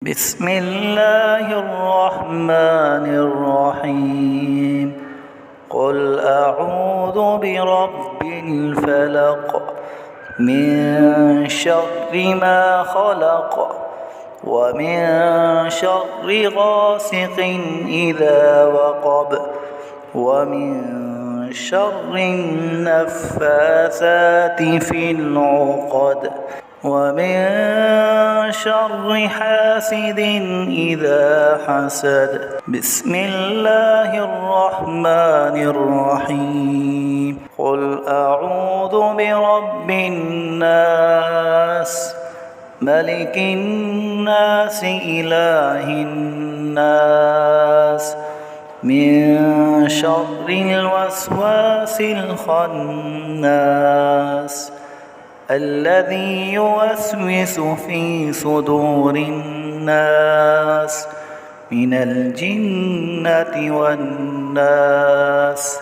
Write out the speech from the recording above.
بسم الله الرحمن الرحيم قل أعوذ برب الفلق من شر ما خلق ومن شر غاسق إذا وقب ومن شر النفاثات في العقد ومن شر حاسد إذا حسد بسم الله الرحمن الرحيم قل أعوذ برب الناس ملك الناس إله الناس من شر الوسواس الخناس الذي يوسوس في صدور الناس من الجنة والناس